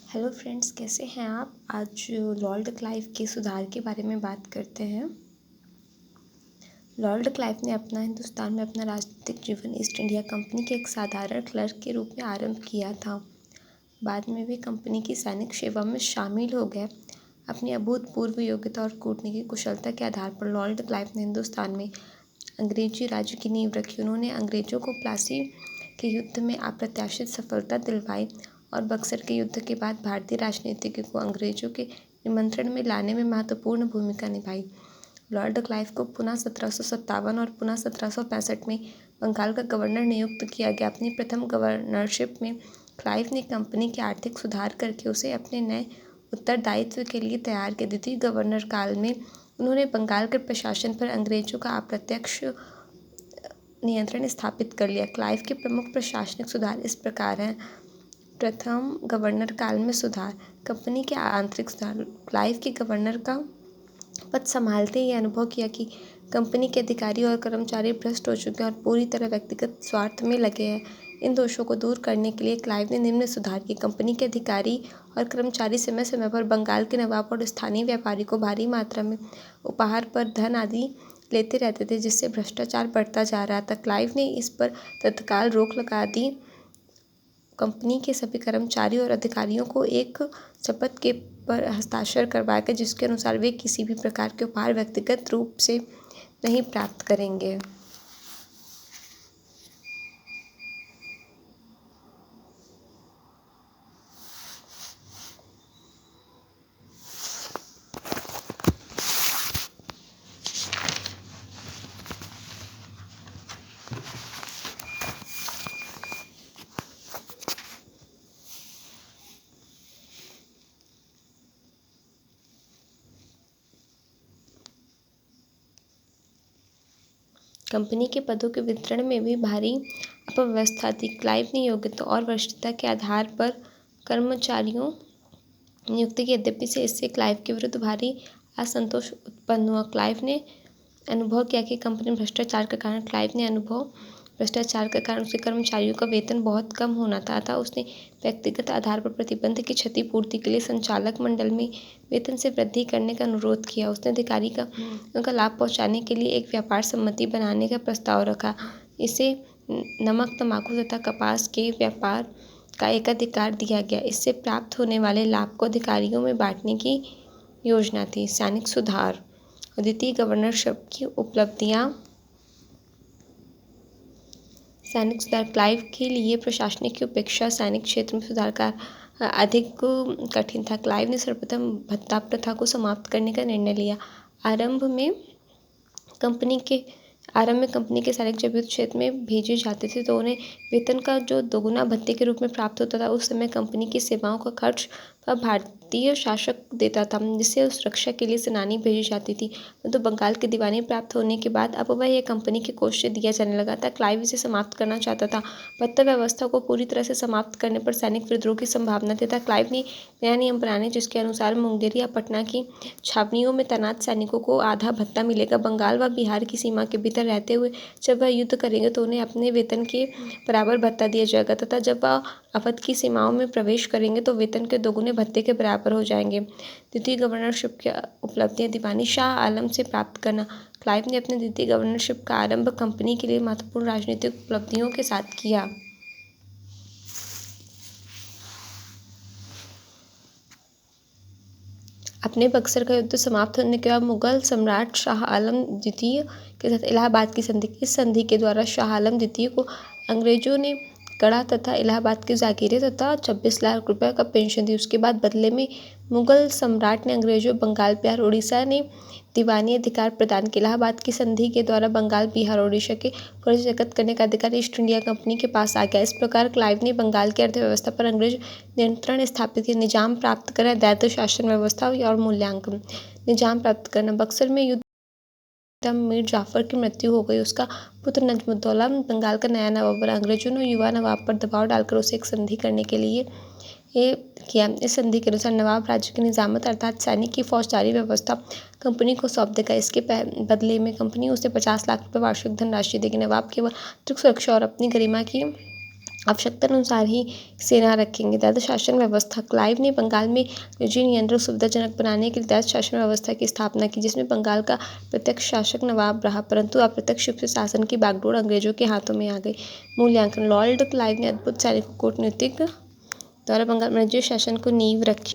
Hello friends, कैसे हैं आप। आज लॉर्ड क्लाइव के सुधार के बारे में बात करते हैं। लॉर्ड क्लाइव ने हिंदुस्तान में अपना राजनीतिक जीवन ईस्ट इंडिया कंपनी के एक साधारण क्लर्क के रूप में आरंभ किया था। बाद में वे कंपनी की सैनिक सेवा में शामिल हो गए। अपनी अभूतपूर्व योग्यता और कूटनीतिक कुशलता के आधार पर लॉर्ड क्लाइव ने हिंदुस्तान में अंग्रेजी राज्य की नींव रखी। उन्होंने अंग्रेजों को प्लासी के युद्ध में अप्रत्याशित सफलता दिलवाई और बक्सर के युद्ध के बाद भारतीय राजनीतिज्ञ को अंग्रेजों के नियंत्रण में लाने में महत्वपूर्ण भूमिका निभाई। लॉर्ड क्लाइव को पुनः 1757 और पुनः 1765 में बंगाल का गवर्नर नियुक्त किया गया। अपनी प्रथम गवर्नरशिप में क्लाइव ने कंपनी के आर्थिक सुधार करके उसे अपने नए उत्तरदायित्व के लिए तैयार किया। द्वितीय गवर्नर काल में उन्होंने बंगाल के प्रशासन पर अंग्रेजों का अप्रत्यक्ष नियंत्रण स्थापित कर लिया। क्लाइव के प्रमुख प्रशासनिक सुधार इस प्रकार हैं। प्रथम गवर्नर काल में सुधार, कंपनी के आंतरिक सुधार। क्लाइव के गवर्नर का पद संभालते ही अनुभव किया कि कंपनी के अधिकारी और कर्मचारी भ्रष्ट हो चुके हैं और पूरी तरह व्यक्तिगत स्वार्थ में लगे हैं। इन दोषों को दूर करने के लिए क्लाइव ने निम्न सुधार किए। कंपनी के अधिकारी और कर्मचारी समय समय पर बंगाल के नवाब और स्थानीय व्यापारी को भारी मात्रा में उपहार पर धन आदि लेते रहते थे, जिससे भ्रष्टाचार बढ़ता जा रहा था। क्लाइव ने इस पर तत्काल रोक लगा दी। कंपनी के सभी कर्मचारियों और अधिकारियों को एक शपथ के पर हस्ताक्षर करवाया गया, जिसके अनुसार वे किसी भी प्रकार के उपहार व्यक्तिगत रूप से नहीं प्राप्त करेंगे। कंपनी के पदों के वितरण में भी भारी अव्यवस्था थी। क्लाइव ने योग्यता और वरिष्ठता के आधार पर कर्मचारियों नियुक्ति की, यद्यपि से इससे क्लाइव के विरुद्ध भारी असंतोष उत्पन्न हुआ। क्लाइव ने अनुभव किया कि कंपनी भ्रष्टाचार के कारण उसके कर्मचारियों का वेतन बहुत कम होना था, अतः उसने व्यक्तिगत आधार पर प्रतिबंध की क्षतिपूर्ति के लिए संचालक मंडल में वेतन से वृद्धि करने का अनुरोध किया। उसने अधिकारी का लाभ पहुंचाने के लिए एक व्यापार सम्मति बनाने का प्रस्ताव रखा। इसे नमक, तंबाकू तथा कपास के व्यापार का एकाधिकार दिया गया। इससे प्राप्त होने वाले लाभ को अधिकारियों में बांटने की योजना थी। सैनिक सुधार, द्वितीय गवर्नरशिप की उपलब्धियां। सैनिक सुधार, क्लाइव के लिए प्रशासनिक की उपेक्षा सैनिक क्षेत्र में सुधार का अधिक कठिन था। क्लाइव ने सर्वप्रथम भत्ता प्रथा को समाप्त करने का निर्णय लिया। आरंभ में कंपनी के सैनिक जब युद्ध क्षेत्र में भेजे जाते थे तो उन्हें वेतन का जो दोगुना भत्ते के रूप में प्राप्त होता था। उस समय कंपनी की सेवाओं का खर्च भारतीय शासक देता था, जिससे सुरक्षा के लिए सेनानी भेजी जाती थी। परंतु बंगाल की दीवानी प्राप्त होने के बाद अब वह कंपनी के कोष से दिया जाने लगा था। क्लाइव इसे समाप्त करना चाहता था। भत्ता व्यवस्था को पूरी तरह से समाप्त करने पर सैनिक विद्रोह की संभावना थी। क्लाइव ने नया नियम बनाने, जिसके अनुसार मुंगेर या पटना की छावनियों में तैनात सैनिकों को आधा भत्ता मिलेगा। बंगाल व बिहार की सीमा के भीतर रहते हुए जब वह युद्ध करेंगे तो उन्हें अपने वेतन के बराबर भत्ता दिया जाएगा, तथा जब वह अवध की सीमाओं में प्रवेश करेंगे तो वेतन के दोगुने भत्ते के बराबर हो जाएंगे। द्वितीय गवर्नरशिप की उपलब्धियां, दीवानी शाह आलम से प्राप्त करना। क्लाइव ने अपनी द्वितीय गवर्नरशिप का आरंभ कंपनी के लिए महत्वपूर्ण राजनीतिक उपलब्धियों के साथ किया। अपने बक्सर का युद्ध समाप्त होने के बाद मुगल सम्राट शाह आलम द्वितीय के साथ इलाहाबाद की संधि। इस संधि के द्वारा शाह आलम द्वितीय को अंग्रेजों ने गढ़ा तथा इलाहाबाद की जागीरें तथा 26 लाख रुपए का पेंशन दी। उसके बाद बदले में मुगल सम्राट ने अंग्रेजों बंगाल, बिहार, उड़ीसा ने दीवानी अधिकार प्रदान किया। इलाहाबाद की संधि के द्वारा बंगाल, बिहार और उड़ीसा के खर्च एकत्र करने का अधिकार ईस्ट इंडिया कंपनी के पास आ गया। इस प्रकार क्लाइव ने बंगाल की अर्थव्यवस्था पर अंग्रेज नियंत्रण स्थापित किया। निजाम प्राप्त करना, दैत्य शासन व्यवस्था और मूल्यांकन। निजाम प्राप्त करना, बक्सर में युद्ध मीर जाफर की मृत्यु हो गई। उसका पुत्र नजमुद्दौला बंगाल का नया नवाब बना। अंग्रेजों ने युवा नवाब पर दबाव डालकर उसे एक संधि करने के लिए किया। इस संधि के अनुसार नवाब राज्य की निजामत अर्थात सैनिक की फौजदारी व्यवस्था कंपनी को सौंप देगा। इसके बदले में कंपनी उसे 50 लाख रुपए वार्षिक धनराशि देगी। नवाब केवल आर्थिक सुरक्षा और अपनी गरिमा की आवश्यकतानुसार ही सेना रखेंगे। दैत्य शासन व्यवस्था। क्लाइव ने बंगाल में निजी नियंत्रण सुविधाजनक बनाने के लिए दैत्य शासन व्यवस्था की स्थापना की, जिसमें बंगाल का प्रत्यक्ष शासक नवाब रहा, परंतु अप्रत्यक्ष रूप से शासन की बागडोर अंग्रेजों के हाथों में आ गई। मूल्यांकन। लॉर्ड क्लाइव ने अद्भुत सैनिक कूटनीतिक द्वारा बंगाल में निजी शासन को नींव रखी।